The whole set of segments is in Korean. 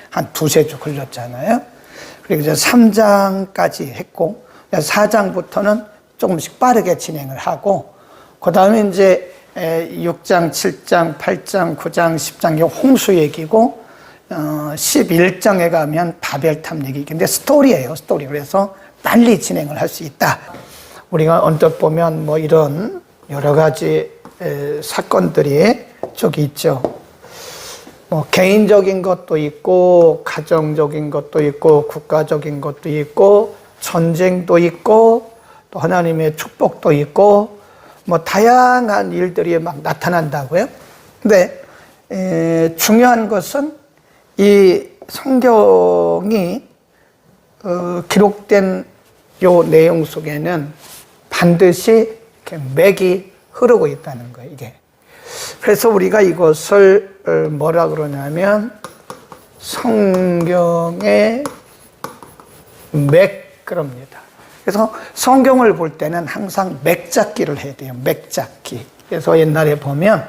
한 두세 주 걸렸잖아요. 그리고 이제 3장까지 했고, 4장부터는 조금씩 빠르게 진행을 하고, 그 다음에 이제 6장, 7장, 8장, 9장, 10장, 홍수 얘기고, 11장에 가면 바벨탑 얘기. 근데 스토리예요, 스토리. 그래서 빨리 진행을 할 수 있다. 우리가 언뜻 보면 뭐 이런 여러 가지 사건들이 저기 있죠. 뭐 개인적인 것도 있고, 가정적인 것도 있고, 국가적인 것도 있고, 전쟁도 있고, 또 하나님의 축복도 있고, 뭐 다양한 일들이 막 나타난다고요. 근데 중요한 것은 이 성경이 기록된 요 내용 속에는 반드시 이렇게 맥이 흐르고 있다는 거예요, 이게. 그래서 우리가 이것을 뭐라 그러냐면 성경의 맥 그럽니다. 그래서 성경을 볼 때는 항상 맥잡기를 해야 돼요. 맥잡기. 그래서 옛날에 보면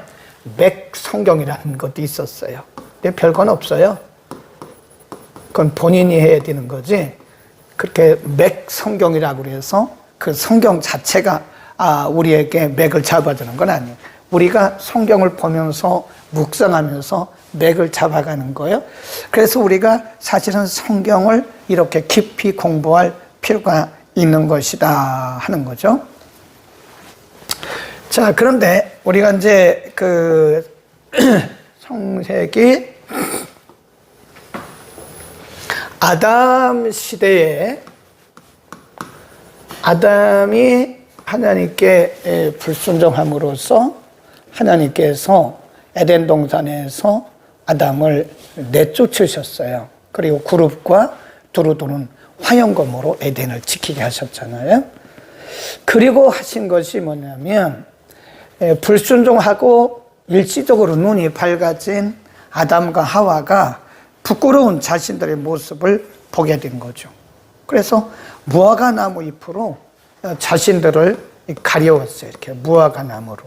맥성경이라는 것도 있었어요. 근데 별건 없어요. 그건 본인이 해야 되는 거지. 그렇게 맥성경이라고 그래서 그 성경 자체가 우리에게 맥을 잡아주는 건 아니에요. 우리가 성경을 보면서 묵상하면서 맥을 잡아가는 거예요. 그래서 우리가 사실은 성경을 이렇게 깊이 공부할 필요가 있는 것이다 하는 거죠. 자, 그런데 우리가 이제 그 창세기 아담 시대에 아담이 하나님께 불순종함으로써 하나님께서 에덴 동산에서 아담을 내쫓으셨어요. 그리고 그룹과 두루두는 화영검으로 에덴을 지키게 하셨잖아요. 그리고 하신 것이 뭐냐면 불순종하고 일시적으로 눈이 밝아진 아담과 하와가 부끄러운 자신들의 모습을 보게 된 거죠. 그래서 무화과 나무 잎으로 자신들을 가려웠어요. 이렇게 무화과 나무로.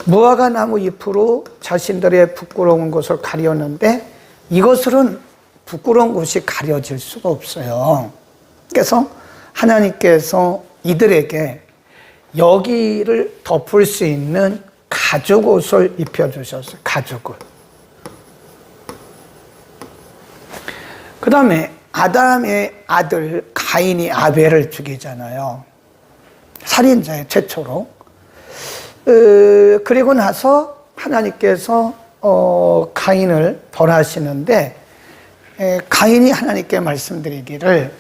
무화과 나무 잎으로 자신들의 부끄러운 것을 가렸는데 이것으로는 부끄러운 것이 가려질 수가 없어요. 그래서 하나님께서 이들에게 여기를 덮을 수 있는 가죽옷을 입혀주셨어요. 가죽을. 그 다음에 아담의 아들 가인이 아벨을 죽이잖아요. 살인자의 최초로. 그리고 나서 하나님께서 가인을 벌하시는데 가인이 하나님께 말씀드리기를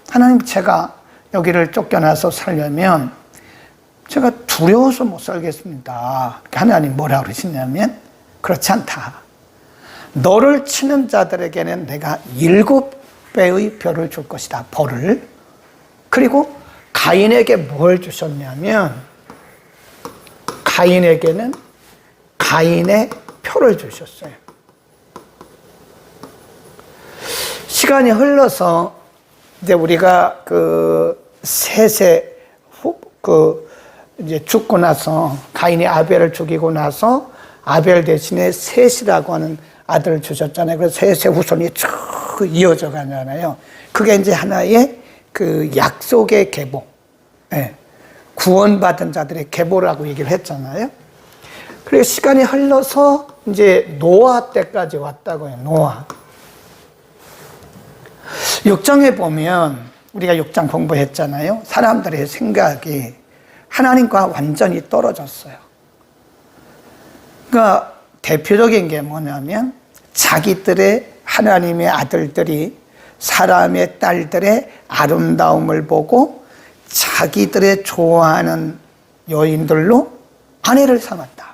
하나님 제가 여기를 쫓겨나서 살려면 제가 두려워서 못 살겠습니다. 하나님 뭐라 그러시냐면 그렇지 않다. 너를 치는 자들에게는 내가 7배의 벌을 줄 것이다. 벌을. 그리고 가인에게 뭘 주셨냐면 가인에게는 가인의 표를 주셨어요. 시간이 흘러서 이제 우리가 그 셋의 이제 죽고 나서 가인이 아벨을 죽이고 나서 아벨 대신에 셋이라고 하는 아들을 주셨잖아요. 그래서 셋의 후손이 쭉 이어져 가잖아요. 그게 이제 하나의 그 약속의 계보, 구원받은 자들의 계보라고 얘기를 했잖아요. 그리고 시간이 흘러서 이제 노아 때까지 왔다고요. 노아. 6장에 보면 우리가 6장 공부했잖아요. 사람들의 생각이 하나님과 완전히 떨어졌어요. 그러니까 대표적인 게 뭐냐면 자기들의 하나님의 아들들이 사람의 딸들의 아름다움을 보고 자기들의 좋아하는 여인들로 아내를 삼았다.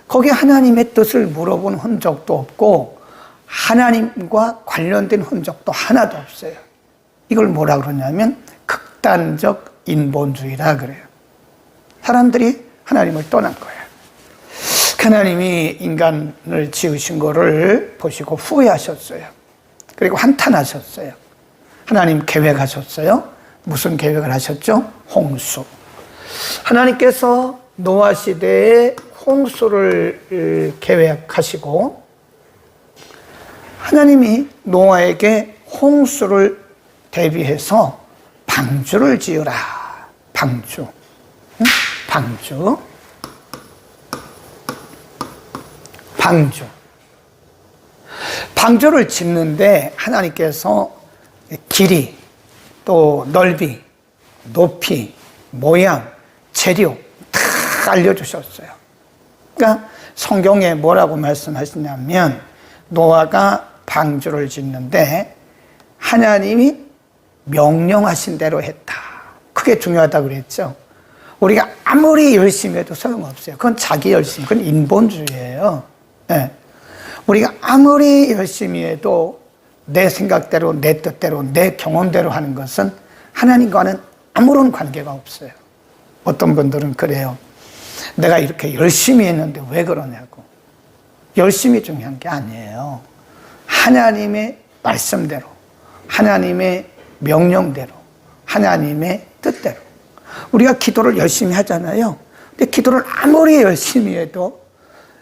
거기에 하나님의 뜻을 물어본 흔적도 없고 하나님과 관련된 흔적도 하나도 없어요. 이걸 뭐라 그러냐면 극단적 인본주의라 그래요. 사람들이 하나님을 떠난 거예요. 하나님이 인간을 지으신 거를 보시고 후회하셨어요. 그리고 한탄하셨어요. 하나님 계획하셨어요. 무슨 계획을 하셨죠? 홍수. 하나님께서 노아 시대에 홍수를 계획하시고 하나님이 노아에게 홍수를 대비해서 방주를 지으라. 방주. 응? 방주. 방주. 방주를 짓는데 하나님께서 길이, 또 넓이, 높이, 모양, 재료 다 알려주셨어요. 그러니까 성경에 뭐라고 말씀하시냐면 노아가 방주를 짓는데 하나님이 명령하신 대로 했다. 그게 중요하다고 그랬죠. 우리가 아무리 열심히 해도 소용없어요. 그건 자기 열심, 그건 인본주의예요. 네. 우리가 아무리 열심히 해도 내 생각대로, 내 뜻대로, 내 경험대로 하는 것은 하나님과는 아무런 관계가 없어요. 어떤 분들은 그래요. 내가 이렇게 열심히 했는데 왜 그러냐고. 열심히 중요한 게 아니에요. 하나님의 말씀대로, 하나님의 명령대로, 하나님의 뜻대로. 우리가 기도를 열심히 하잖아요. 근데 기도를 아무리 열심히 해도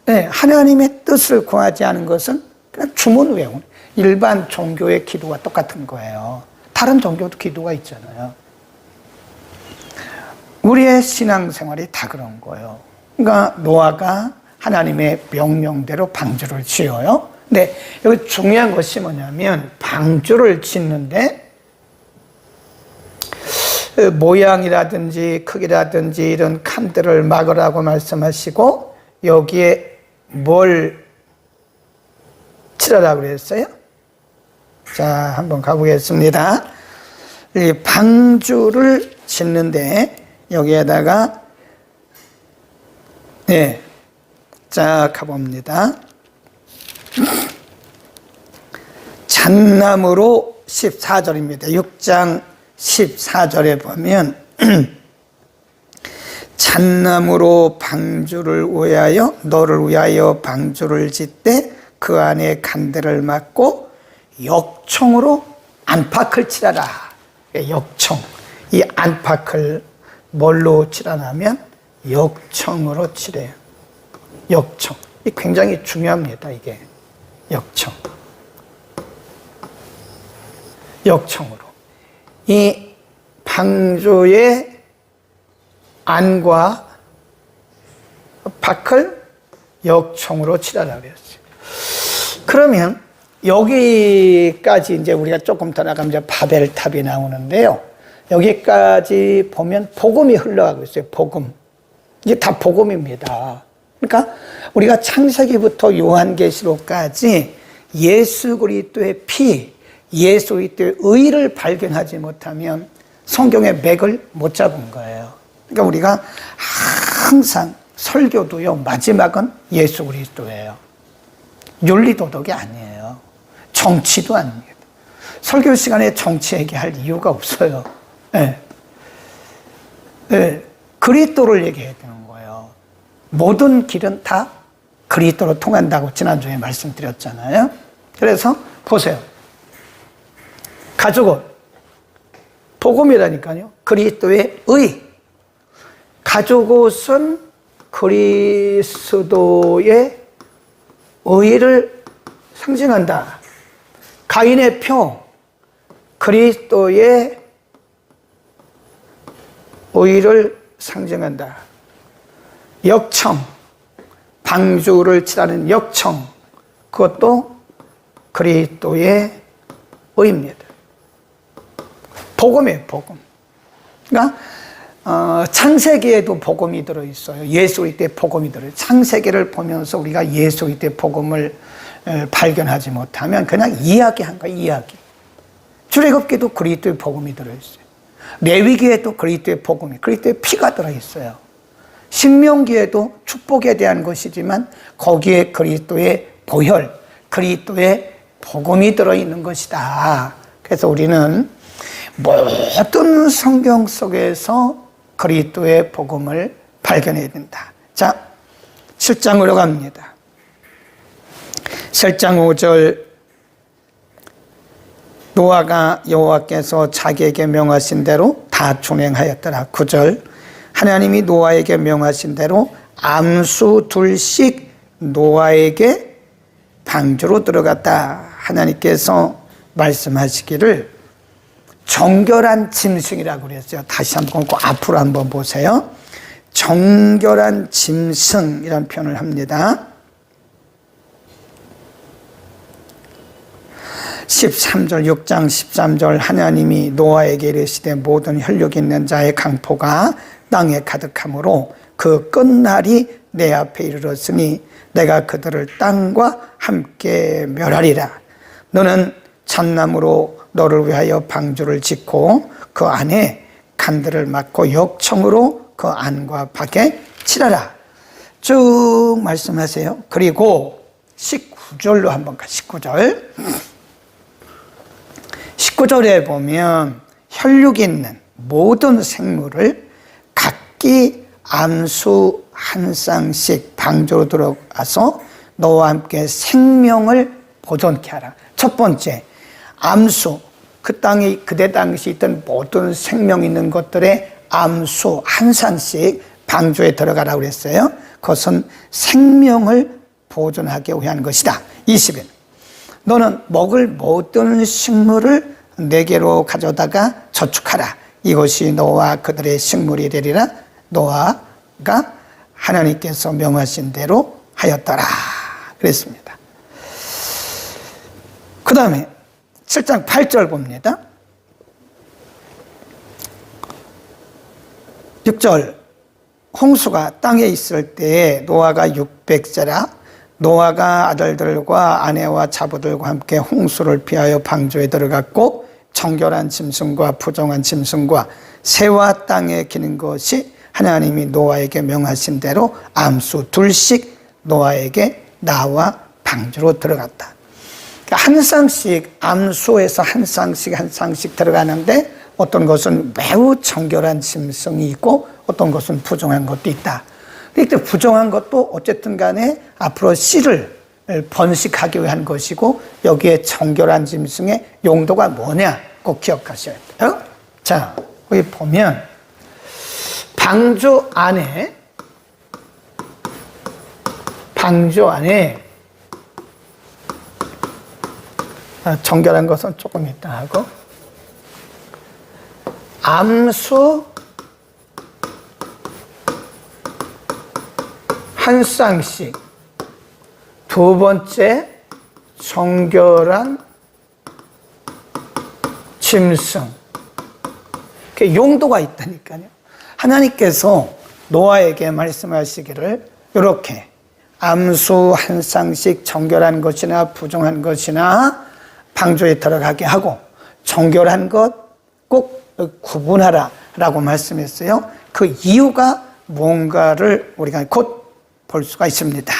하나님의 뜻을 구하지 않은 것은 그냥 주문 외우는 일반 종교의 기도와 똑같은 거예요. 다른 종교도 기도가 있잖아요. 우리의 신앙생활이 다 그런 거예요. 그러니까 노아가 하나님의 명령대로 방주를 지어요. 근데 여기 중요한 것이 뭐냐면 방주를 짓는데 모양이라든지 크기라든지 이런 칸들을 막으라고 말씀하시고 여기에 뭘 칠하라고 그랬어요? 자, 한번 가보겠습니다. 이 방주를 짓는데 여기에다가 자, 가봅니다. 잣나무로 14절입니다. 6장 14절에 보면 잣나무로 방주를 위하여 너를 위하여 방주를 짓되 그 안에 간들을 막고 역청으로 안팎을 칠하라. 역청. 이 안팎을 뭘로 칠하냐면 역청으로 칠해요. 역청. 이 굉장히 중요합니다. 이게 역청. 역청으로. 이 방주의 안과 밖을 역청으로 칠하라고 그랬어요. 그러면 여기까지 이제 우리가 조금 더 나가면 이제 바벨탑이 나오는데요. 여기까지 보면 복음이 흘러가고 있어요. 복음. 이게 다 복음입니다. 그러니까 우리가 창세기부터 요한계시록까지 예수 그리스도의 피, 예수 그리스도의 의를 발견하지 못하면 성경의 맥을 못 잡은 거예요. 그러니까 우리가 항상 설교도요, 마지막은 예수 그리스도예요. 윤리도덕이 아니에요. 정치도 아닙니다. 설교 시간에 정치 얘기할 이유가 없어요. 그리스도를 얘기해야 되는 거예요. 모든 길은 다 그리스도로 통한다고 지난주에 말씀드렸잖아요. 그래서 보세요. 가족은 복음이라니까요. 그리스도의 의. 가족옷은 그리스도의 의를 상징한다. 가인의 표, 그리스도의 의를 상징한다. 역청, 방주를 칠하는 역청, 그것도 그리스도의 의입니다. 복음이에요, 복음. 그러니까 창세기에도 복음이 들어있어요. 예수 그리스도의 복음이 들어있어요. 창세기를 보면서 우리가 예수 그리스도의 복음을 발견하지 못하면 그냥 이야기한 거예요, 이야기. 출애굽기도 그리스도의 복음이 들어있어요. 레위기에도 그리스도의 복음이, 그리스도의 피가 들어있어요. 신명기에도 축복에 대한 것이지만 거기에 그리스도의 보혈, 그리스도의 복음이 들어있는 것이다. 그래서 우리는 모든 성경 속에서 그리스도의 복음을 발견해야 된다. 자, 7장으로 갑니다. 7장 5절 노아가 여호와께서 자기에게 명하신 대로 다 준행하였더라. 9절 하나님이 노아에게 명하신 대로 암수 둘씩 노아에게 방주로 들어갔다. 하나님께서 말씀하시기를 정결한 짐승이라고 그랬어요. 다시 한번 꼭 앞으로 한번 보세요. 정결한 짐승이라는 표현을 합니다. 13절 6장 13절 하나님이 노아에게 이르시되 모든 혈육 있는 자의 강포가 땅에 가득하므로 그 끝날이 내 앞에 이르렀으니 내가 그들을 땅과 함께 멸하리라. 너는 잣나무로 너를 위하여 방주를 짓고 그 안에 간들을 막고 역청으로 그 안과 밖에 칠하라. 쭉 말씀하세요. 그리고 19절로 한번 가. 19절에 보면 혈육 있는 모든 생물을 각기 암수 한 쌍씩 방주로 들어가서 너와 함께 생명을 보존케 하라. 첫 번째, 암수, 그때 당시 있던 모든 생명 있는 것들의 암수 한 쌍씩 방주에 들어가라고 그랬어요. 그것은 생명을 보존하기 위한 것이다. 20일, 너는 먹을 모든 식물을 내게로 가져다가 저축하라. 이것이 너와 그들의 식물이 되리라. 노아가 하나님께서 명하신 대로 하였더라 그랬습니다. 그 다음에 7장 8절 봅니다. 6절, 홍수가 땅에 있을 때에 노아가 600세라 노아가 아들들과 아내와 자부들과 함께 홍수를 피하여 방주에 들어갔고 정결한 짐승과 부정한 짐승과 새와 땅에 기는 것이 하나님이 노아에게 명하신 대로 암수 둘씩 노아에게 나와 방주로 들어갔다. 한 쌍씩 암수에서 한 쌍씩 들어가는데 어떤 것은 매우 정결한 짐승이 있고 어떤 것은 부정한 것도 있다. 그러니까 부정한 것도 어쨌든 간에 앞으로 씨를 번식하기 위한 것이고 여기에 정결한 짐승의 용도가 뭐냐 꼭 기억하셔야 돼요. 자, 여기 보면 방주 안에 정결한 것은 조금 이따 하고 암수 한 쌍씩, 두 번째 정결한 짐승. 용도가 있다니까요. 하나님께서 노아에게 말씀하시기를 이렇게 암수 한 쌍씩 정결한 것이나 부정한 것이나 방주에 들어가게 하고 정결한 것 꼭 구분하라 라고 말씀했어요. 그 이유가 뭔가를 우리가 곧 볼 수가 있습니다.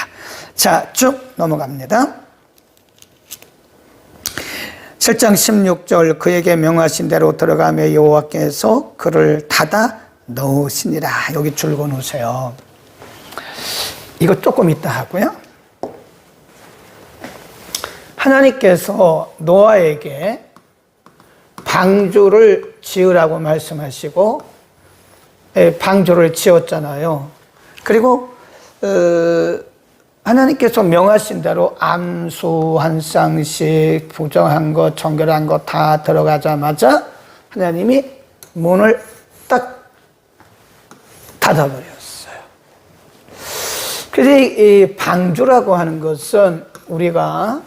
자, 쭉 넘어갑니다. 7장 16절 그에게 명하신 대로 들어가며 여호와께서 그를 닫아 넣으시니라. 여기 줄거 놓으세요. 이거 조금 이따 하고요. 하나님께서 노아에게 방주를 지으라고 말씀하시고 방주를 지었잖아요. 그리고 하나님께서 명하신 대로 암수 한 쌍씩 부정한 것 정결한 것 다 들어가자마자 하나님이 문을 딱 닫아버렸어요. 그래서 이 방주라고 하는 것은 우리가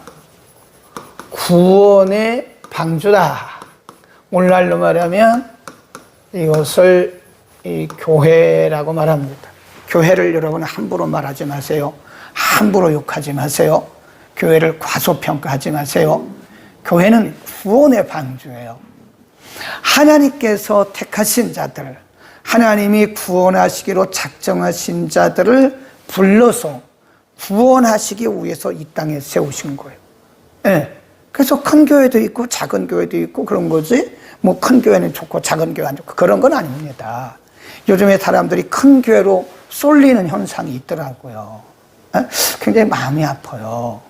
구원의 방주다. 오늘날로 말하면 이것을 이 교회라고 말합니다. 교회를 여러분 함부로 말하지 마세요. 함부로 욕하지 마세요. 교회를 과소평가하지 마세요. 교회는 구원의 방주예요. 하나님께서 택하신 자들, 하나님이 구원하시기로 작정하신 자들을 불러서 구원하시기 위해서 이 땅에 세우신 거예요. 네. 그래서 큰 교회도 있고 작은 교회도 있고 그런 거지 뭐 큰 교회는 좋고 작은 교회 안 좋고 그런 건 아닙니다. 요즘에 사람들이 큰 교회로 쏠리는 현상이 있더라고요. 굉장히 마음이 아파요.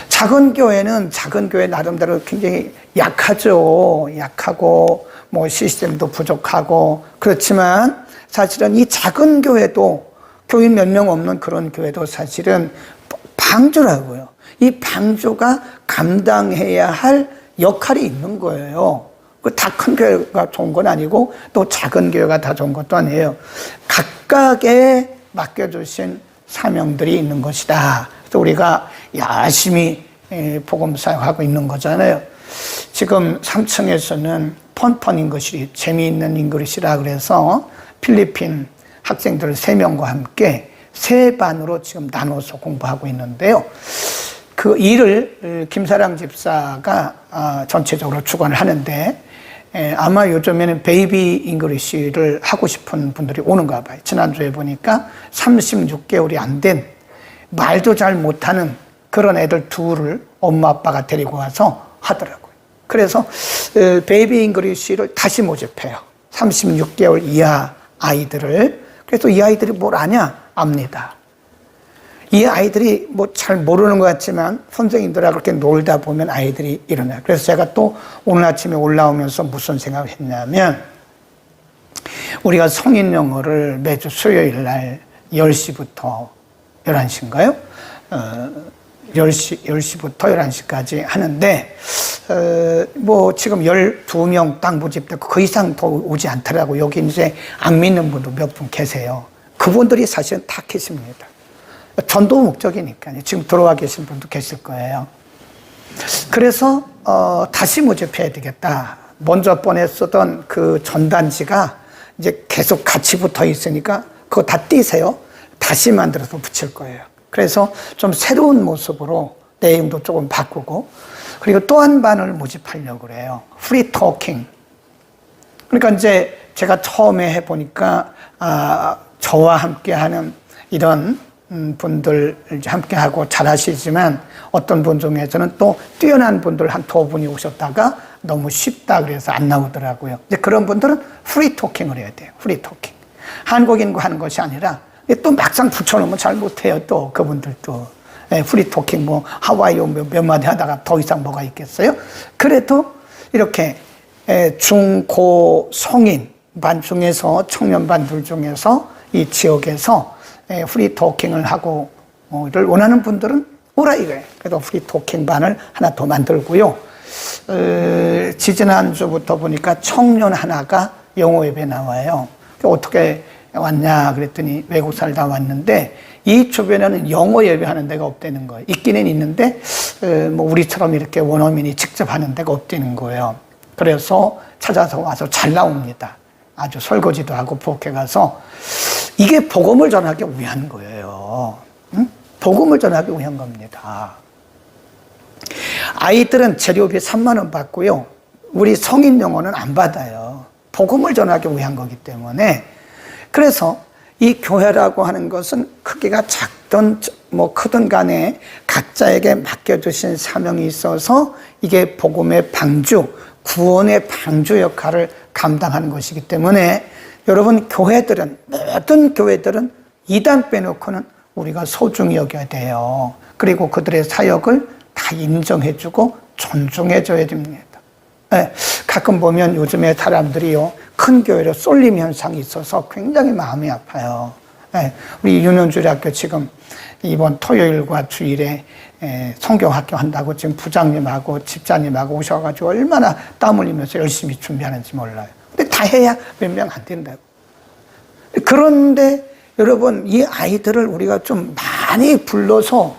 작은 교회는 작은 교회 나름대로 굉장히 약하죠. 약하고 뭐 시스템도 부족하고 그렇지만 사실은 이 작은 교회도 교인 몇 명 없는 그런 교회도 사실은 방주라고요. 이 방주가 감당해야 할 역할이 있는 거예요. 다 큰 교회가 좋은 건 아니고 또 작은 교회가 다 좋은 것도 아니에요. 각각의 맡겨주신 사명들이 있는 것이다. 그래서 우리가 열심히 복음 사역하고 있는 거잖아요. 지금 3층에서는 펀펀 잉글리시, 재미있는 잉글리시라 그래서 필리핀 학생들 3명과 함께 3반으로 지금 나눠서 공부하고 있는데요. 그 일을 김사랑 집사가 전체적으로 주관을 하는데 아마 요즘에는 베이비 잉글리시를 하고 싶은 분들이 오는가 봐요. 지난주에 보니까 36개월이 안 된 말도 잘 못하는 그런 애들 둘을 엄마 아빠가 데리고 와서 하더라고요. 그래서 베이비 잉글리시를 다시 모집해요. 36개월 이하 아이들을. 그래서 이 아이들이 뭘 아냐? 압니다. 이 아이들이 뭐 잘 모르는 것 같지만 선생님들하고 그렇게 놀다 보면 아이들이 일어나요. 그래서 제가 또 오늘 아침에 올라오면서 무슨 생각을 했냐면, 우리가 성인 영어를 매주 수요일 날 10시부터 11시인가요? 10시부터 11시까지 하는데, 뭐 지금 12명 딱 모집됐고 그 이상 더 오지 않더라고. 여기 이제 안 믿는 분도 몇 분 계세요. 그분들이 사실은 타깃입니다. 전도 목적이니까요. 지금 들어와 계신 분도 계실 거예요. 그래서 다시 모집해야 되겠다. 먼저 번에 쓰던 그 전단지가 이제 계속 같이 붙어 있으니까 그거 다 띄세요. 다시 만들어서 붙일 거예요. 그래서 좀 새로운 모습으로 내용도 조금 바꾸고, 그리고 또 한 반을 모집하려고 그래요. 프리 토킹. 그러니까 이제 제가 처음에 해보니까 저와 함께하는 이런 분들 함께하고 잘하시지만 어떤 분 중에서는 또 뛰어난 분들 한 2분이 오셨다가 너무 쉽다 그래서 안 나오더라고요. 이제 그런 분들은 프리 토킹을 해야 돼요. 프리 토킹. 한국인과 하는 것이 아니라 또 막상 붙여놓으면 잘 못해요. 또 그분들도 프리 토킹 뭐 하와이어 몇 마디 하다가 더 이상 뭐가 있겠어요? 그래도 이렇게 중, 고, 성인 반 중에서 청년반들 중에서 이 지역에서 프리 토킹을 하고 를 원하는 분들은 오라 이거예요. 그래서 프리 토킹 반을 하나 더 만들고요. 지지난주부터 보니까 청년 하나가 영어 예배 나와요. 어떻게 왔냐 그랬더니 외국 살다 왔는데 이 주변에는 영어 예배하는 데가 없다는 거예요. 있기는 있는데 뭐 우리처럼 이렇게 원어민이 직접 하는 데가 없다는 거예요. 그래서 찾아서 와서 잘 나옵니다. 아주 설거지도 하고 부엌에 가서. 이게 복음을 전하기 위한 거예요. 응? 복음을 전하기 위한 겁니다. 아이들은 재료비 3만 원 받고요. 우리 성인 영어는 안 받아요. 복음을 전하기 위한 거기 때문에. 그래서 이 교회라고 하는 것은 크기가 작든 뭐 크든 간에 각자에게 맡겨주신 사명이 있어서 이게 복음의 방주, 구원의 방주 역할을 감당하는 것이기 때문에 여러분 교회들은, 모든 교회들은 이단 빼놓고는 우리가 소중히 여겨야 돼요. 그리고 그들의 사역을 다 인정해주고 존중해줘야 됩니다. 네, 가끔 보면 요즘에 사람들이요, 큰 교회로 쏠림 현상이 있어서 굉장히 마음이 아파요. 네, 우리 윤현주학교 지금 이번 토요일과 주일에 성경학교 한다고 지금 부장님하고 집사님하고 오셔가지고 얼마나 땀 흘리면서 열심히 준비하는지 몰라요. 근데 다 해야 몇 명 안 된다고. 그런데 여러분, 이 아이들을 우리가 좀 많이 불러서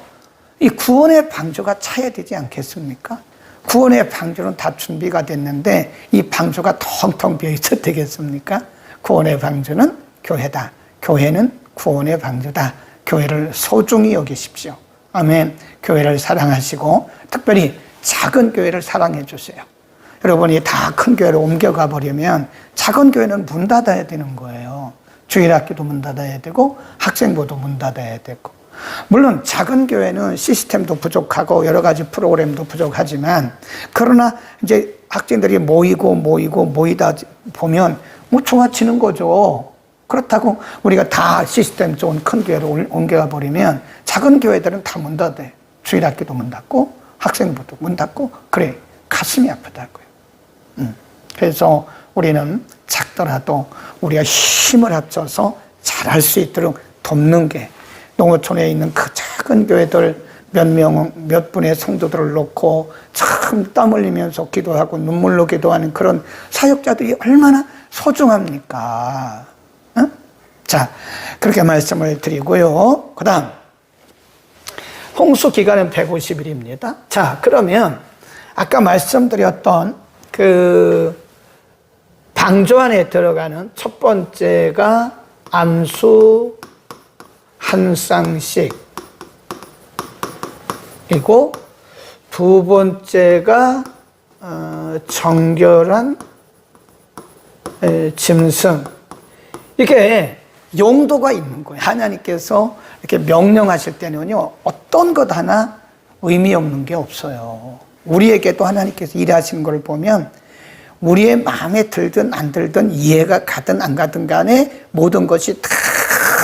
이 구원의 방주가 차야 되지 않겠습니까? 구원의 방주는 다 준비가 됐는데 이 방주가 텅텅 비어있어도 되겠습니까? 구원의 방주는 교회다. 교회는 구원의 방주다. 교회를 소중히 여기십시오. 아멘. 교회를 사랑하시고 특별히 작은 교회를 사랑해 주세요. 여러분이 다 큰 교회로 옮겨가 버리면 작은 교회는 문 닫아야 되는 거예요. 주일학교도 문 닫아야 되고 학생부도 문 닫아야 되고. 물론 작은 교회는 시스템도 부족하고 여러 가지 프로그램도 부족하지만, 그러나 이제 학생들이 모이다 보면 뭐 좋아지는 거죠. 그렇다고 우리가 다 시스템 좋은 큰 교회로 옮겨가 버리면 작은 교회들은 다 문 닫아요. 주일학교도 문 닫고 학생부도 문 닫고. 그래, 가슴이 아프다고요. 그래서 우리는 작더라도 우리가 힘을 합쳐서 잘할 수 있도록 돕는 게, 농어촌에 있는 그 작은 교회들 몇 분의 성도들을 놓고 참 땀 흘리면서 기도하고 눈물로 기도하는 그런 사역자들이 얼마나 소중합니까? 응? 자, 그렇게 말씀을 드리고요. 그 다음, 홍수 기간은 150일입니다. 자, 그러면 아까 말씀드렸던 그 방주 안에 들어가는 첫 번째가 암수 한 쌍씩이고, 두 번째가 정결한 짐승. 이게 용도가 있는 거예요. 하나님께서 이렇게 명령하실 때는요, 어떤 것 하나 의미 없는 게 없어요. 우리에게도 하나님께서 일하시는 걸 보면 우리의 마음에 들든 안 들든 이해가 가든 안 가든 간에 모든 것이 다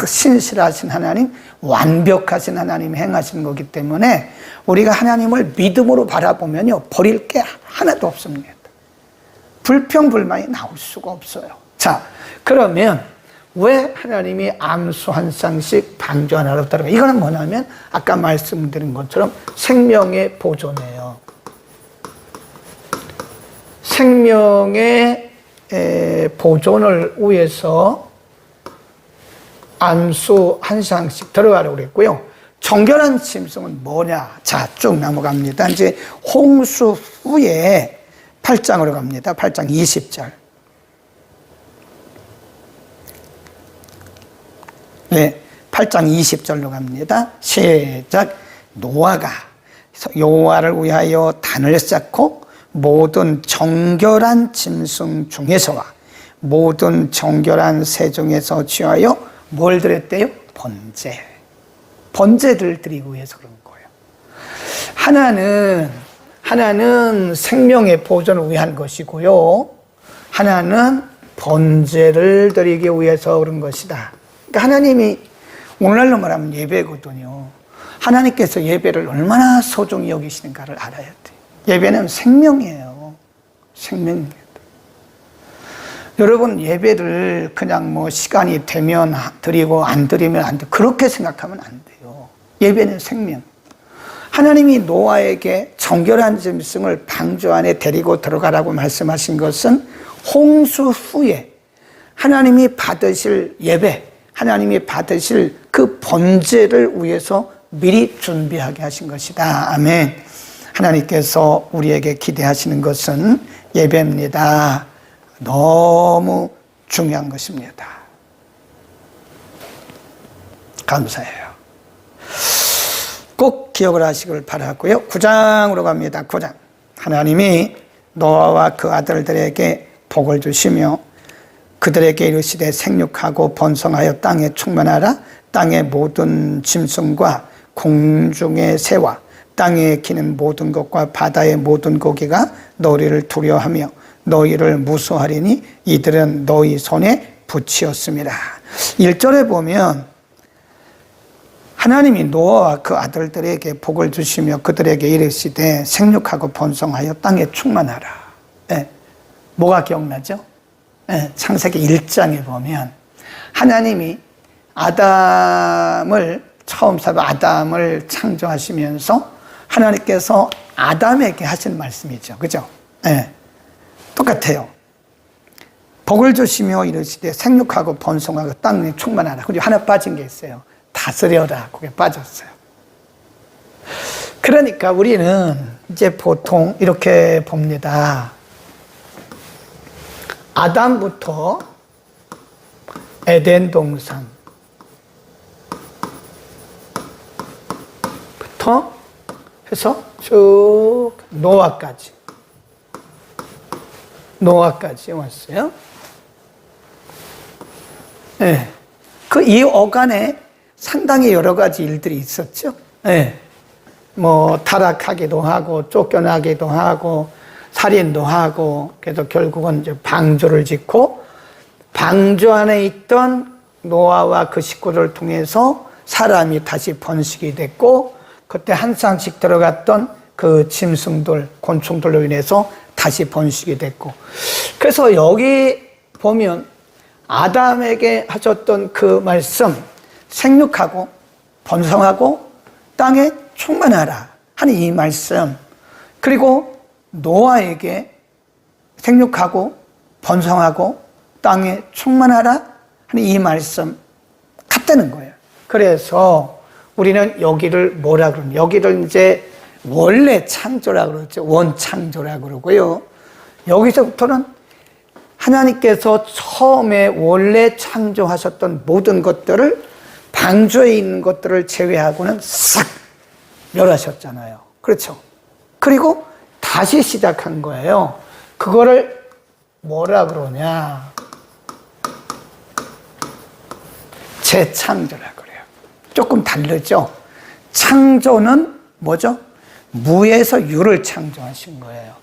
신실하신 하나님, 완벽하신 하나님 행하시는 거기 때문에 우리가 하나님을 믿음으로 바라보면요, 버릴 게 하나도 없습니다. 불평불만이 나올 수가 없어요. 자, 그러면 왜 하나님이 암수 한 쌍씩 방주 하나로 들어가? 이거는 뭐냐면 아까 말씀드린 것처럼 생명의 보존이에요. 생명의 보존을 위해서 암수 한 쌍씩 들어가라고 그랬고요. 정결한 짐승은 뭐냐? 자, 쭉 넘어갑니다. 이제 홍수 후에 8장으로 갑니다. 8장 20절. 네, 8장 20절로 갑니다. 시작. 노아가 여호와를 위하여 단을 쌓고 모든 정결한 짐승 중에서와 모든 정결한 새 중에서 취하여 뭘 드렸대요? 번제를 드리기 위해서 그런 거예요. 하나는 생명의 보존을 위한 것이고요, 하나는 번제를 드리기 위해서 그런 것이다. 그러니까 하나님이 오늘날로 말하면 예배거든요. 하나님께서 예배를 얼마나 소중히 여기시는가를 알아야 돼요. 예배는 생명이에요. 생명입니다. 여러분, 예배를 그냥 뭐 시간이 되면 드리고 안 드리면 안 돼, 그렇게 생각하면 안 돼요. 예배는 생명. 하나님이 노아에게 정결한 짐승을 방주 안에 데리고 들어가라고 말씀하신 것은 홍수 후에 하나님이 받으실 예배, 하나님이 받으실 그 번제를 위해서 미리 준비하게 하신 것이다. 아멘. 하나님께서 우리에게 기대하시는 것은 예배입니다. 너무 중요한 것입니다. 감사해요. 꼭 기억을 하시길 바라고요. 9장으로 갑니다. 9장. 하나님이 노아와 그 아들들에게 복을 주시며 그들에게 이르시되 생육하고 번성하여 땅에 충만하라. 땅의 모든 짐승과 공중의 새와 땅에 기는 모든 것과 바다의 모든 고기가 너희를 두려워하며 너희를 무수하리니 이들은 너희 손에 붙이었습니다. 1절에 보면 하나님이 노아와 그 아들들에게 복을 주시며 그들에게 이르시되 생육하고 번성하여 땅에 충만하라. 네. 뭐가 기억나죠? 네. 창세기 1장에 보면 하나님이 처음 아담을 창조하시면서 하나님께서 아담에게 하신 말씀이죠. 그죠? 네. 똑같아요. 복을 주시며 이르시되 생육하고 번성하고 땅에 충만하라. 그리고 하나 빠진 게 있어요. 다스려라. 그게 빠졌어요. 그러니까 우리는 이제 보통 이렇게 봅니다. 아담부터 에덴 동산부터 해서 쭉 노아까지 왔어요. 네. 그 이 어간에 상당히 여러 가지 일들이 있었죠. 네. 뭐 타락하기도 하고 쫓겨나기도 하고 살인도 하고, 그래서 결국은 이제 방주를 짓고 방주 안에 있던 노아와 그 식구를 통해서 사람이 다시 번식이 됐고, 그때 한 쌍씩 들어갔던 그 짐승들, 곤충들로 인해서 다시 번식이 됐고, 그래서 여기 보면 아담에게 하셨던 그 말씀, 생육하고 번성하고 땅에 충만하라 하는 이 말씀, 그리고 노아에게 생육하고 번성하고 땅에 충만하라 하는 이 말씀 같다는 거예요. 그래서 우리는 여기를 뭐라 그러냐, 여기를 이제 원래 창조라고 그러죠. 원창조라고 그러고요. 여기서부터는 하나님께서 처음에 원래 창조하셨던 모든 것들을, 방주에 있는 것들을 제외하고는 싹 멸하셨잖아요. 그렇죠. 그리고 다시 시작한 거예요. 그거를 뭐라 그러냐, 재창조라 그래요. 조금 다르죠. 창조는 뭐죠? 무에서 유를 창조하신 거예요.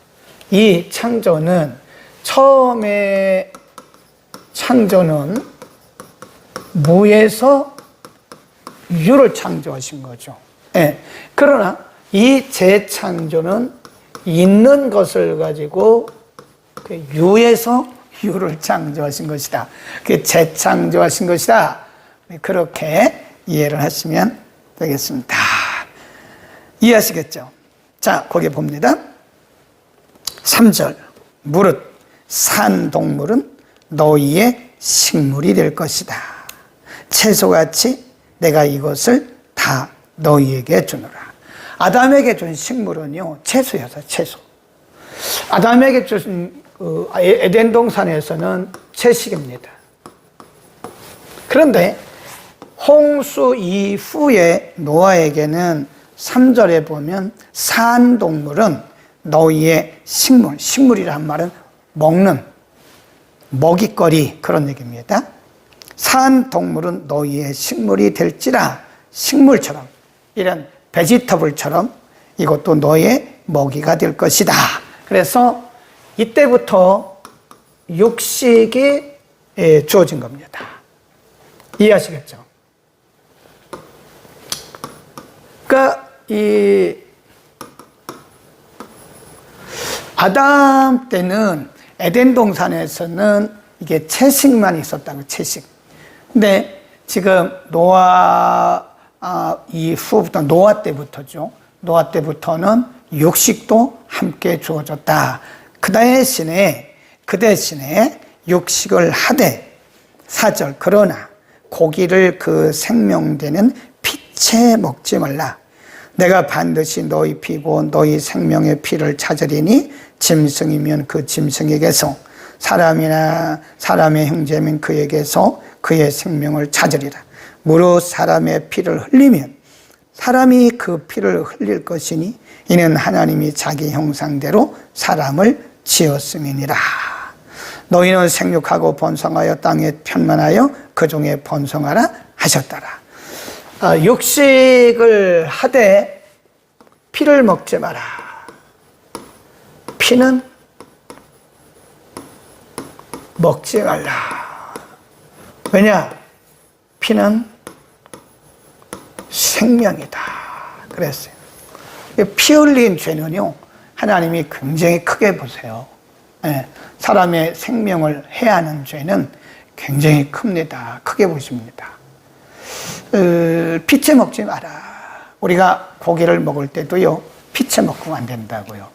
이 창조는, 처음에 창조는 무에서 유를 창조하신 거죠. 예. 그러나 이 재창조는 있는 것을 가지고 유에서 유를 창조하신 것이다. 그게 재창조하신 것이다. 그렇게 이해를 하시면 되겠습니다. 이해하시겠죠? 자, 거기 봅니다. 3절. 무릇 산 동물은 너희의 식물이 될 것이다. 채소같이 내가 이것을 다 너희에게 주노라. 아담에게 준 식물은요, 채소였어요. 채소. 아담에게 준 에덴 동산에서는 채식입니다. 그런데 홍수 이후에 노아에게는 3절에 보면 산 동물은 너희의 식물, 식물이란 말은 먹는, 먹잇거리, 그런 얘기입니다. 산 동물은 너희의 식물이 될지라. 식물처럼, 이런 베지터블처럼 이것도 너희의 먹이가 될 것이다. 그래서 이때부터 육식이 주어진 겁니다. 이해하시겠죠? 그러니까 이 아담 때는, 에덴 동산에서는 이게 채식만 있었다고, 채식. 근데 지금 노아 이후부터, 노아 때부터죠. 노아 때부터는 육식도 함께 주어졌다. 그 대신에 육식을 하되, 4절, 그러나 고기를 그 생명되는 피채 먹지 말라. 내가 반드시 너희 피고 너희 생명의 피를 찾으리니 짐승이면 그 짐승에게서, 사람이나 사람의 형제면 그에게서 그의 생명을 찾으리라. 무릇 사람의 피를 흘리면 사람이 그 피를 흘릴 것이니 이는 하나님이 자기 형상대로 사람을 지었음이니라. 너희는 생육하고 번성하여 땅에 편만하여 그 중에 번성하라 하셨더라. 육식을 하되 피를 먹지 마라. 피는 먹지 말라. 왜냐? 피는 생명이다. 그랬어요. 피 흘린 죄는요, 하나님이 굉장히 크게 보세요. 사람의 생명을 해하는 죄는 굉장히 큽니다. 크게 보십니다. 피채 먹지 마라. 우리가 고기를 먹을 때도요, 피채 먹으면 안 된다고요.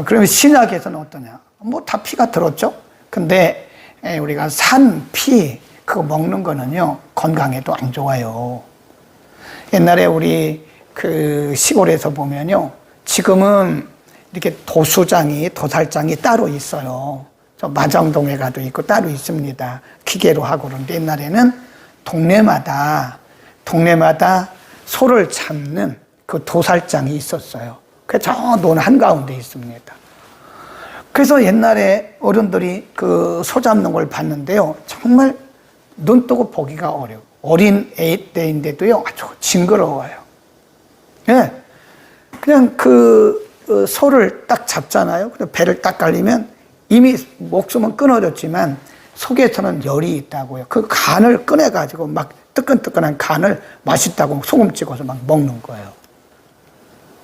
그러면 신약에서는 어떠냐? 뭐 다 피가 들었죠? 근데 우리가 산 피, 그거 먹는 거는요, 건강에도 안 좋아요. 옛날에 우리 그 시골에서 보면요, 지금은 이렇게 도살장이 따로 있어요. 저 마장동에 가도 있고 따로 있습니다. 기계로 하고 그러는데, 옛날에는 동네마다 소를 잡는 그 도살장이 있었어요. 그래서 저 논 한가운데 있습니다. 그래서 옛날에 어른들이 그 소 잡는 걸 봤는데요, 정말 눈 뜨고 보기가 어려워. 어린 애 때인데도요, 아주 징그러워요. 그냥 그 소를 딱 잡잖아요. 배를 딱 갈리면 이미 목숨은 끊어졌지만 속에서는 열이 있다고요. 그 간을 꺼내가지고 막 뜨끈뜨끈한 간을 맛있다고 소금 찍어서 막 먹는 거예요.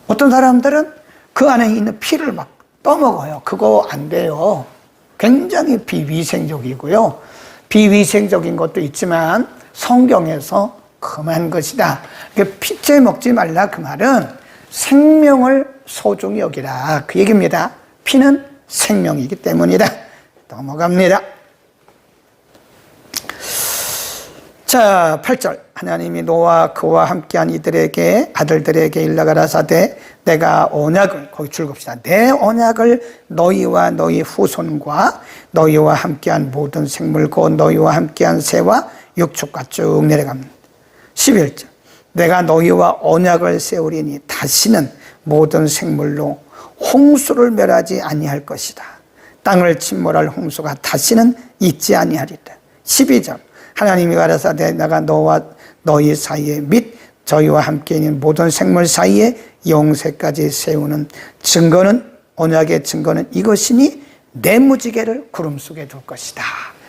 어떤 사람들은 그 안에 있는 피를 막 떠먹어요. 그거 안 돼요. 굉장히 비위생적이고요. 비위생적인 것도 있지만 성경에서 금한 것이다. 피째 먹지 말라 그 말은 생명을 소중히 여기라 그 얘기입니다. 피는 생명이기 때문이다. 넘어갑니다. 자, 8절. 하나님이 노아 그와 함께한 이들에게 아들들에게 일러가라사대 내가 언약을, 거기 줄겁시다. 내 언약을 너희와 너희 후손과 너희와 함께한 모든 생물 곧 너희와 함께한 새와 육축과 쭉 내려갑니다. 11절. 내가 너희와 언약을 세우리니 다시는 모든 생물로 홍수를 멸하지 아니할 것이다. 땅을 침몰할 홍수가 다시는 있지 아니하리라. 12절. 하나님이 가라사대 내가 너와 너희 사이에 및 저희와 함께 있는 모든 생물 사이에 영세까지 세우는 증거는 언약의 증거는 이것이니 내 무지개를 구름 속에 둘 것이다.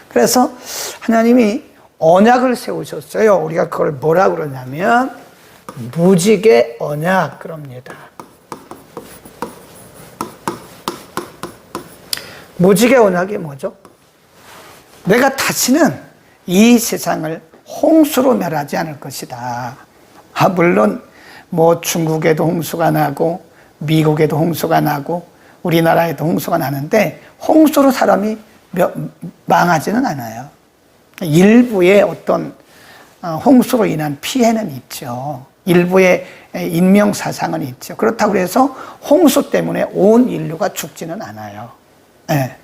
그래서 하나님이 언약을 세우셨어요. 우리가 그걸 뭐라 그러냐면 무지개 언약 그럽니다. 무지개 언약이 뭐죠? 내가 다시는 이 세상을 홍수로 멸하지 않을 것이다. 물론 뭐 중국에도 홍수가 나고 미국에도 홍수가 나고 우리나라에도 홍수가 나는데 홍수로 사람이 망하지는 않아요. 일부의 어떤 홍수로 인한 피해는 있죠. 일부의 인명사상은 있죠. 그렇다고 해서 홍수 때문에 온 인류가 죽지는 않아요. 네.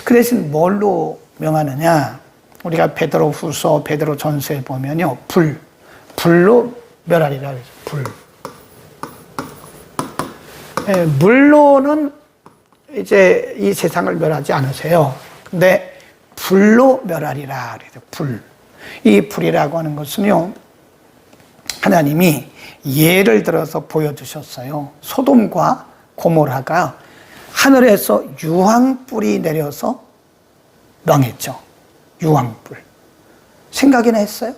그 대신 뭘로 명하느냐? 우리가 베드로 후서, 베드로 전서에 보면요. 불로 멸하리라 그러죠. 불. 네, 물로는 이제 이 세상을 멸하지 않으세요. 근데 불로 멸하리라 그래요. 불. 이 불이라고 하는 것은요. 하나님이 예를 들어서 보여주셨어요. 소돔과 고모라가 하늘에서 유황불이 내려서 망했죠. 유황불. 생각이나 했어요?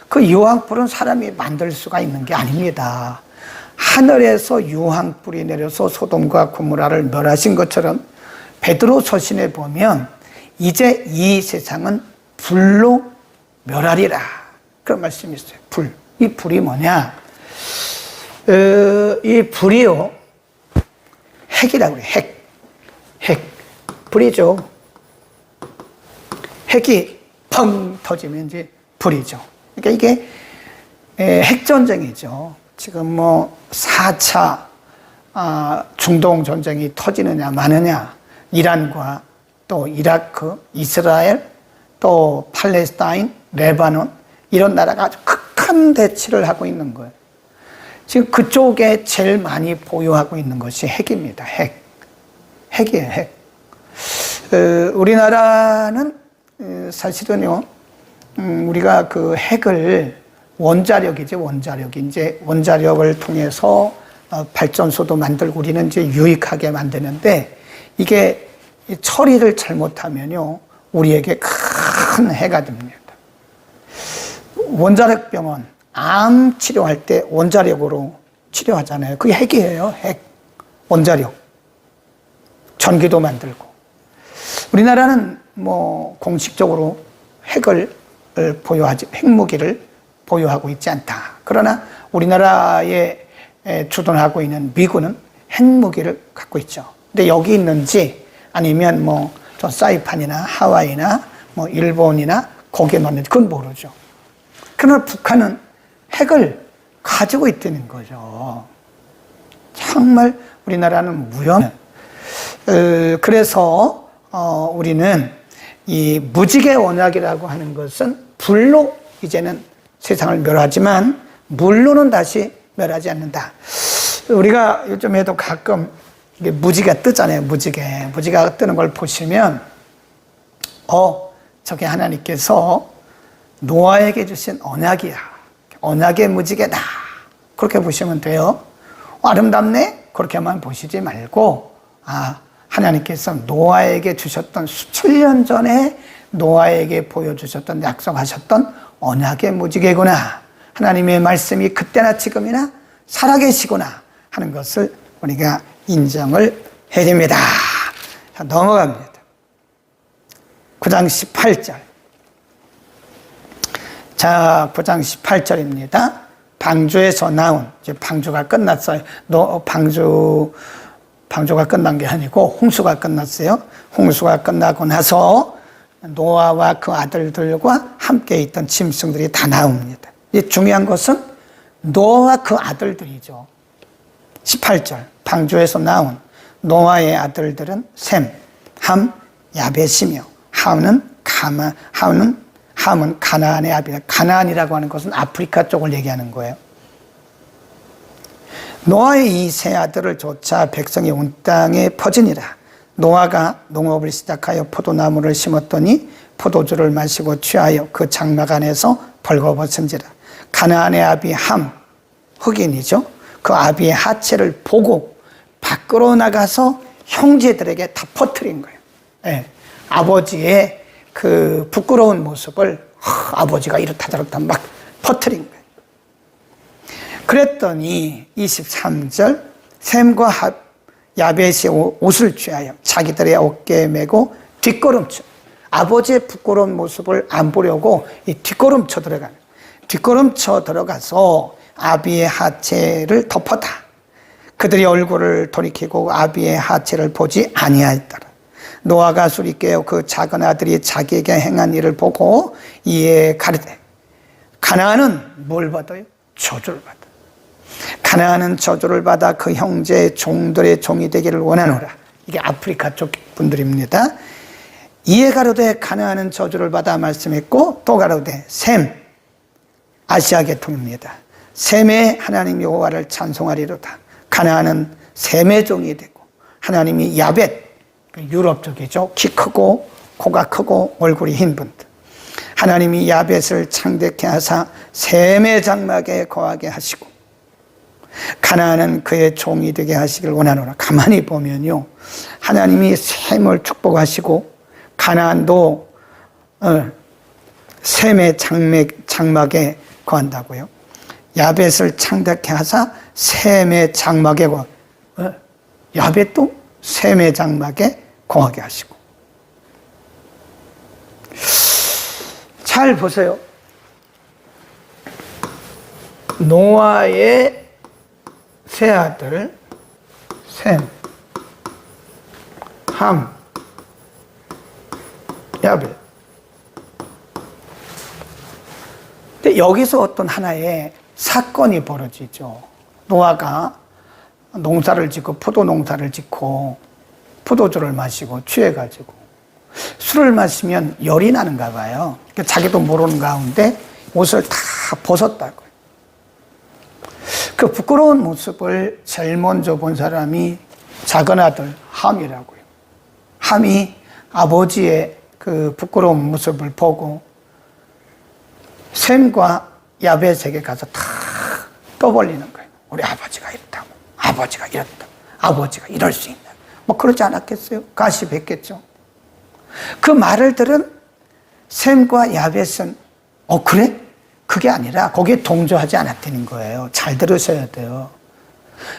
그 유황불은 사람이 만들 수가 있는 게 아닙니다. 하늘에서 유황불이 내려서 소돔과 고모라를 멸하신 것처럼 베드로 서신에 보면 이제 이 세상은 불로 멸하리라. 그런 말씀이 있어요. 불. 이 불이 뭐냐? 이 불이요. 핵이라고 그래요. 핵. 불이죠. 핵이 펑 터지면 이제 불이죠. 그러니까 이게 핵전쟁이죠. 지금 뭐 4차 중동 전쟁이 터지느냐 마느냐, 이란과 또 이라크, 이스라엘, 또 팔레스타인, 레바논 이런 나라가 아주 극한 대치를 하고 있는 거예요. 지금 그쪽에 제일 많이 보유하고 있는 것이 핵입니다. 핵이에요. 핵. 우리나라는 사실은요, 우리가 그 핵을 원자력이지, 원자력이 이제 원자력을 통해서 발전소도 만들고 우리는 이제 유익하게 만드는데 이게 처리를 잘못하면요, 우리에게 큰 해가 됩니다. 원자력 병원, 암 치료할 때 원자력으로 치료하잖아요. 그게 핵이에요, 핵. 원자력. 전기도 만들고. 우리나라는 뭐 공식적으로 핵무기를 보유하고 있지 않다. 그러나 우리나라에 주둔하고 있는 미군은 핵무기를 갖고 있죠. 근데 여기 있는지 아니면 뭐 저 사이판이나 하와이나 뭐 일본이나 거기에 넣는지 그건 모르죠. 그러나 북한은 핵을 가지고 있다는 거죠. 정말 우리나라는 무형. 그래서 우리는 이 무지개 언약이라고 하는 것은 불로 이제는 세상을 멸하지만 물로는 다시 멸하지 않는다. 우리가 요즘에도 가끔 이게 무지개가 뜨잖아요. 무지개가 뜨는 걸 보시면 저게 하나님께서 노아에게 주신 언약이야. 언약의 무지개다. 그렇게 보시면 돼요. 아름답네? 그렇게만 보시지 말고 하나님께서 노아에게 주셨던 수천 년 전에 노아에게 보여주셨던 약속하셨던 언약의 무지개구나. 하나님의 말씀이 그때나 지금이나 살아계시구나 하는 것을 우리가 인정을 해야 됩니다. 자, 넘어갑니다. 9장 18절. 자, 9장 18절입니다. 방주에서 나온, 이제 방주가 끝났어요. 방주가 끝난 게 아니고 홍수가 끝났어요. 홍수가 끝나고 나서 노아와 그 아들들과 함께 있던 짐승들이 다 나옵니다. 이 중요한 것은 노아와 그 아들들이죠. 18절, 방주에서 나온 노아의 아들들은 셈, 함, 야벳이며 함은 가나안의 아비다. 가나안이라고 하는 것은 아프리카 쪽을 얘기하는 거예요. 노아의 이 세 아들을 쫓아 백성이 온 땅에 퍼지니라. 노아가 농업을 시작하여 포도나무를 심었더니 포도주를 마시고 취하여 그 장막 안에서 벌거벗은지라. 가나안의 아비 함, 흑인이죠. 그 아비의 하체를 보고 밖으로 나가서 형제들에게 다 퍼뜨린 거예요. 네. 아버지의 그 부끄러운 모습을 아버지가 이렇다 저렇다 막 퍼뜨린 거예요. 그랬더니 23절, 셈과 야벳이 옷을 취하여 자기들의 어깨에 메고 뒷걸음쳐. 아버지의 부끄러운 모습을 안 보려고 이 뒷걸음쳐 들어가는, 뒷걸음쳐 들어가서 아비의 하체를 덮었다. 그들이 얼굴을 돌이키고 아비의 하체를 보지 아니하였더라. 노아가 술이 깨어 그 작은 아들이 자기에게 행한 일을 보고 이에 가르되, 가나안은 뭘 받아요? 저주를 받아. 가나안은 저주를 받아 그 형제의 종들의 종이 되기를 원하노라. 이게 아프리카 쪽 분들입니다. 이에 가로되 가나안은 저주를 받아 말씀했고, 또 가로되 셈, 아시아 계통입니다. 셈의 하나님 여호와를 찬송하리로다. 가나안은 셈의 종이 되고, 하나님이 야벳, 유럽 쪽이죠. 키 크고 코가 크고 얼굴이 흰 분들. 하나님이 야벳을 창대케 하사 셈의 장막에 거하게 하시고 가나안은 그의 종이 되게 하시길 원하노라. 가만히 보면요, 하나님이 셈을 축복하시고 가나안도 셈의 장막에 거한다고요. 야벳을 창대케 하사 셈의 장막에 야벳도 셈의 장막에 거하게 하시고. 잘 보세요. 노아의 세 아들 셈, 함, 야벳. 근데 여기서 어떤 하나의 사건이 벌어지죠. 노아가 농사를 짓고 포도 농사를 짓고 포도주를 마시고 취해가지고 술을 마시면 열이 나는가 봐요. 그러니까 자기도 모르는 가운데 옷을 다 벗었다고요. 그 부끄러운 모습을 제일 먼저 본 사람이 작은 아들 함이라고요. 함이 아버지의 그 부끄러운 모습을 보고 셈과 야벳에게 가서 다 떠벌리는 거예요. 우리 아버지가 이랬다고, 아버지가 이랬다, 아버지가 이럴 수 있나, 뭐 그러지 않았겠어요? 가시했겠죠. 그 말을 들은 셈과 야벳은 그래? 그게 아니라 거기에 동조하지 않았다는 거예요. 잘 들으셔야 돼요.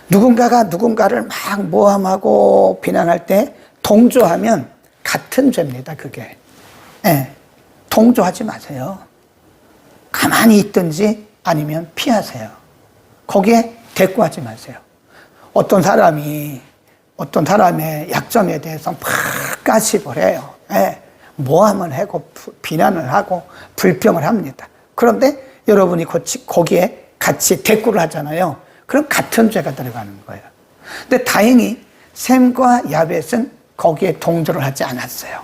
누군가가 누군가를 막 모함하고 비난할 때 동조하면 같은 죄입니다. 그게. 네, 동조하지 마세요. 가만히 있든지 아니면 피하세요. 거기에 대꾸하지 마세요. 어떤 사람의 약점에 대해서 막 가십을 해요. 네, 모함을 하고 비난을 하고 불평을 합니다. 그런데 여러분이 거기에 같이 대꾸를 하잖아요. 그럼 같은 죄가 들어가는 거예요. 근데 다행히 셈과 야벳은 거기에 동조를 하지 않았어요.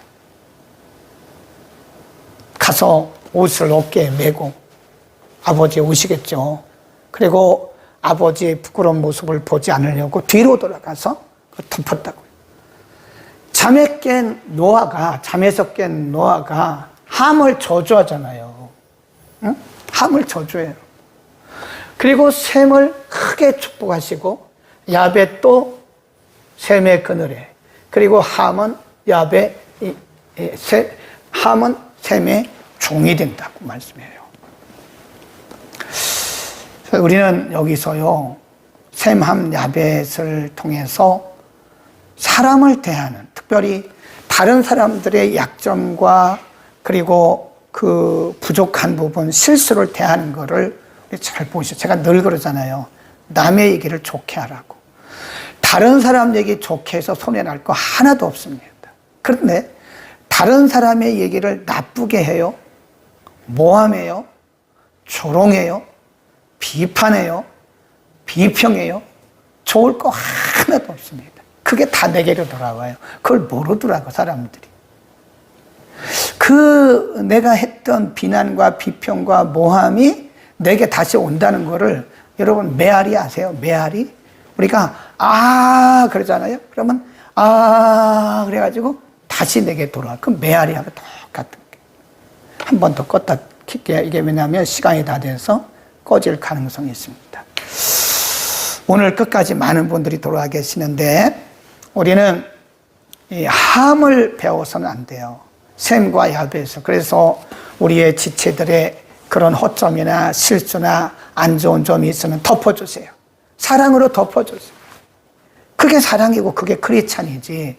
가서 옷을 어깨에 메고, 아버지 오시겠죠. 그리고 아버지의 부끄러운 모습을 보지 않으려고 뒤로 돌아가서 덮었다고요. 잠에서 깬 노아가 함을 저주하잖아요. 응? 함을 저주해요. 그리고 셈을 크게 축복하시고, 야벳도 셈의 그늘에, 그리고 함은 셈의 종이 된다고 말씀해요. 우리는 여기서요, 셈, 함, 야벳을 통해서 사람을 대하는, 특별히 다른 사람들의 약점과 그리고 그 부족한 부분, 실수를 대하는 거를 잘 보시죠. 제가 늘 그러잖아요. 남의 얘기를 좋게 하라고. 다른 사람 얘기 좋게 해서 손해날 거 하나도 없습니다. 그런데 다른 사람의 얘기를 나쁘게 해요. 모함해요. 조롱해요. 비판해요. 비평해요. 좋을 거 하나도 없습니다. 그게 다 내게로 돌아와요. 그걸 모르더라고, 사람들이. 그 내가 했던 비난과 비평과 모함이 내게 다시 온다는 거를 여러분 메아리 아세요? 메아리? 우리가 그러잖아요. 그러면 그래가지고 다시 내게 돌아와. 그 메아리하고 똑같은 게. 한 번 더 껐다 킬게요. 이게 왜냐하면 시간이 다 돼서 꺼질 가능성이 있습니다. 오늘 끝까지 많은 분들이 돌아와 계시는데 우리는 이 함을 배워서는 안 돼요. 셈과 야벳에서. 그래서 우리의 지체들의 그런 허점이나 실수나 안 좋은 점이 있으면 덮어주세요. 사랑으로 덮어주세요. 그게 사랑이고 그게 크리스찬이지.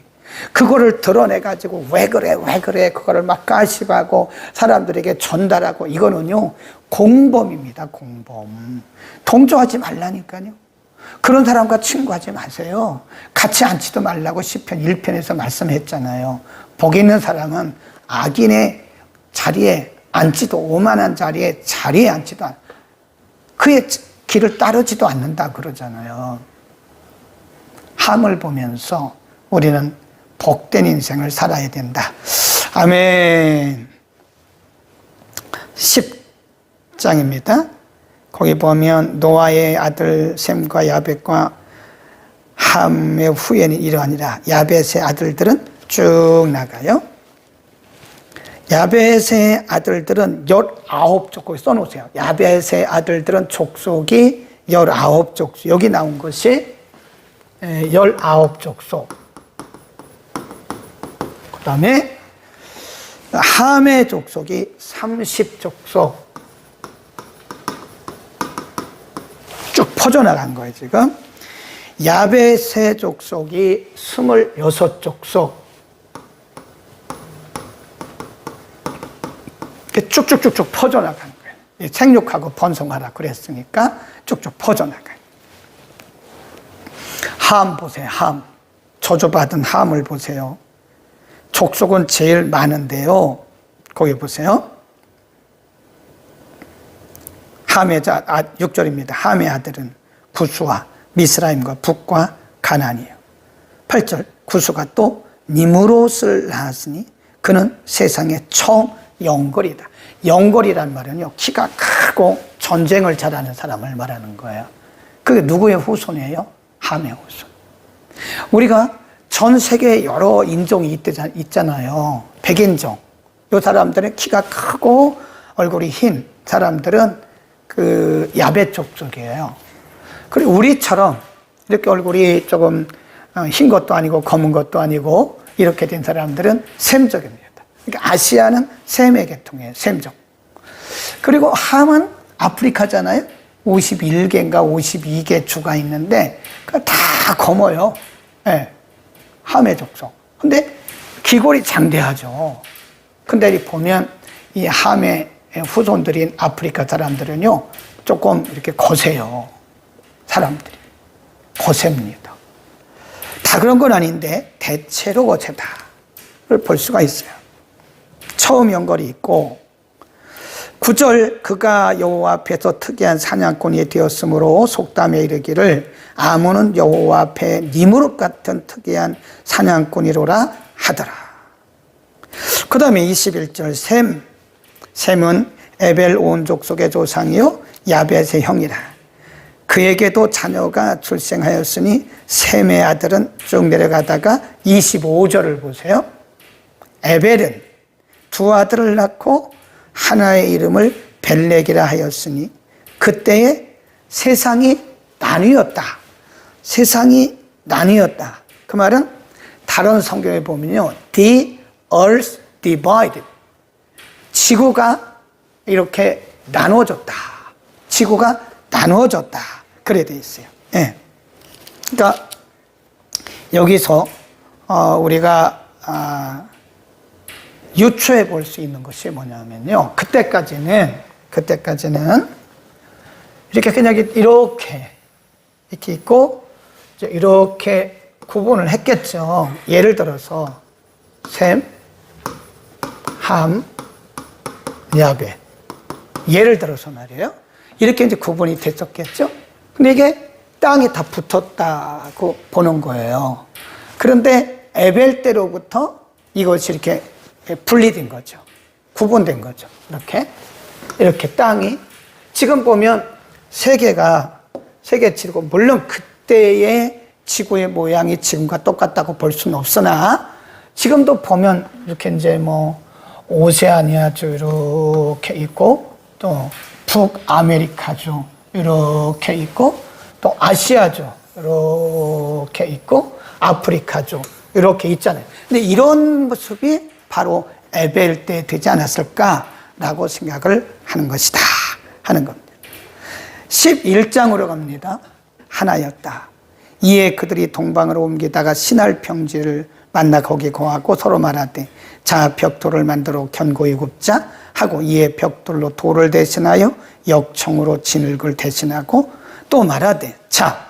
그거를 드러내가지고 왜 그래 그거를 막 가십하고 사람들에게 전달하고 이거는요 공범입니다. 공범. 동조하지 말라니까요. 그런 사람과 친구하지 마세요. 같이 앉지도 말라고 시편 1편에서 말씀했잖아요. 복 있는 사람은 악인의 자리에 앉지도, 오만한 자리에 앉지도 않아. 그의 길을 따르지도 않는다 그러잖아요. 함을 보면서 우리는 복된 인생을 살아야 된다. 아멘. 10장입니다. 거기 보면 노아의 아들 셈과 야벳과 함의 후예는 이러하니라. 야벳의 아들들은 쭉 나가요. 야벳의 아들들은 19족속, 거기 써놓으세요. 야벳의 아들들은 족속이 19족속. 여기 나온 것이 19족속. 그 다음에 함의 족속이 30족속. 쭉 퍼져나간 거예요, 지금. 야벳의 족속이 26족속. 쭉쭉쭉쭉 퍼져나간 거예요. 생육하고 번성하라 그랬으니까 쭉쭉 퍼져나가요. 함 보세요, 함. 저주받은 함을 보세요. 족속은 제일 많은데요. 거기 보세요. 함의 6절입니다. 함의 아들은 구수와 미스라임과 북과 가나안이에요. 8절 구수가 또 니므롯을 낳았으니 그는 세상의 영걸이다. 영걸이란 말은요 키가 크고 전쟁을 잘하는 사람을 말하는 거예요. 그게 누구의 후손이에요? 함의 후손. 우리가 전 세계에 여러 인종이 있잖아요. 백인종. 이 사람들은 키가 크고 얼굴이 흰 사람들은 그 야벳 족속이에요. 그리고 우리처럼 이렇게 얼굴이 조금 흰 것도 아니고 검은 것도 아니고 이렇게 된 사람들은 셈족입니다. 그러니까 아시아는 셈의 계통이에요. 셈족. 그리고 함은 아프리카잖아요. 51개인가 52개 주가 있는데 다 검어요. 네. 함의 족속. 근데 기골이 장대하죠. 근데 보면 이 함의 후손들인 아프리카 사람들은요 조금 이렇게 거세요. 사람들이 거셉니다. 다 그런 건 아닌데 대체로 거세다를 볼 수가 있어요. 처음 연결이 있고 9절 그가 여호와 앞에서 특이한 사냥꾼이 되었으므로 속담에 이르기를 아몬은 여호와 앞에 니므롯 같은 특이한 사냥꾼이로라 하더라. 그 다음에 21절 셈은 에벨 온 족속의 조상이요 야벳의 형이라. 그에게도 자녀가 출생하였으니 셈의 아들은 쭉 내려가다가 25절을 보세요. 에벨은 두 아들을 낳고 하나의 이름을 벨렉이라 하였으니 그때에 세상이 나뉘었다. 세상이 나뉘었다. 그 말은 다른 성경에 보면요, the earth divided. 지구가 이렇게 나눠졌다. 지구가 나눠졌다. 그래 돼 있어요. 예. 그러니까 여기서 우리가 유추해 볼 수 있는 것이 뭐냐면요. 그때까지는 이렇게 그냥 이렇게 있고 이렇게 구분을 했겠죠. 예를 들어서 셈, 함, 야괴. 예를 들어서 말이에요. 이렇게 이제 구분이 됐었겠죠. 근데 이게 땅에 다 붙었다고 보는 거예요. 그런데 에벨 때로부터 이것이 이렇게 분리된 거죠. 구분된 거죠. 이렇게 땅이 지금 보면 세계 지구, 물론 그때의 지구의 모양이 지금과 똑같다고 볼 수는 없으나 지금도 보면 이렇게 이제 뭐 오세아니아주 이렇게 있고 또 북아메리카주 이렇게 있고 또 아시아주 이렇게 있고 아프리카주 이렇게 있잖아요. 근데 이런 모습이 바로 에벨 때 되지 않았을까라고 생각을 하는 것이다 하는 겁니다. 11장으로 갑니다. 하나였다. 이에 그들이 동방으로 옮기다가 신할 평지를 만나 거기 거하고 서로 말하되 자 벽돌을 만들어 견고히 굽자 하고 이에 벽돌로 돌을 대신하여 역청으로 진흙을 대신하고 또 말하되 자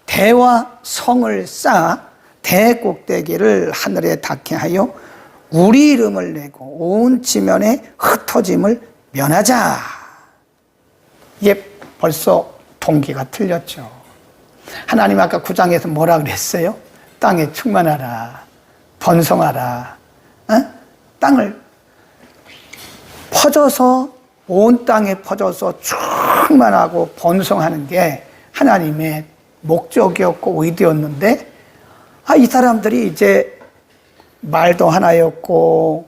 대와 성을 쌓아 대꼭대기를 하늘에 닿게 하여 우리 이름을 내고 온 지면에 흩어짐을 면하자. 이게 벌써 동기가 틀렸죠. 하나님 아까 9장에서 뭐라 그랬어요? 땅에 충만하라, 번성하라. 땅을 퍼져서 온 땅에 퍼져서 충만하고 번성하는 게 하나님의 목적이었고 의도였는데 이 사람들이 이제 말도 하나였고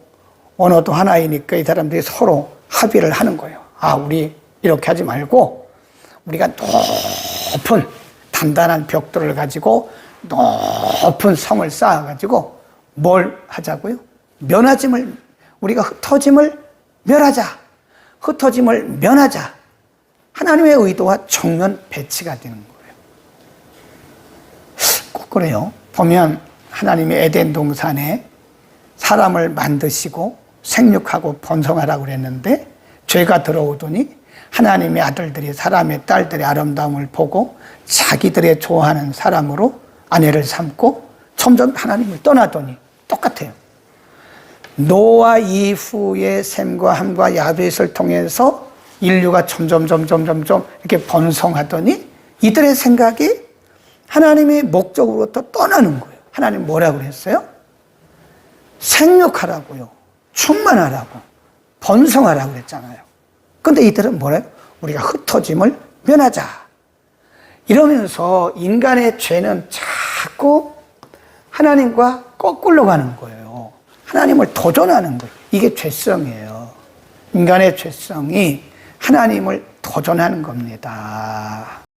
언어도 하나이니까 이 사람들이 서로 합의를 하는 거예요. 우리 이렇게 하지 말고 우리가 높은 단단한 벽돌을 가지고 높은 성을 쌓아가지고 뭘 하자고요? 우리가 흩어짐을 면하자. 하나님의 의도와 정면 배치가 되는 거예요. 꼭 그래요. 보면 하나님이 에덴 동산에 사람을 만드시고 생육하고 번성하라고 그랬는데 죄가 들어오더니 하나님의 아들들이 사람의 딸들의 아름다움을 보고 자기들의 좋아하는 사람으로 아내를 삼고 점점 하나님을 떠나더니 똑같아요. 노아 이후의 셈과 함과 야벳을 통해서 인류가 점점 이렇게 번성하더니 이들의 생각이 하나님의 목적으로부터 떠나는 거예요. 하나님 뭐라고 그랬어요? 생육하라고요. 충만하라고. 번성하라고 그랬잖아요. 근데 이들은 뭐래요? 우리가 흩어짐을 면하자. 이러면서 인간의 죄는 자꾸 하나님과 거꾸로 가는 거예요. 하나님을 도전하는 거예요. 이게 죄성이에요. 인간의 죄성이 하나님을 도전하는 겁니다.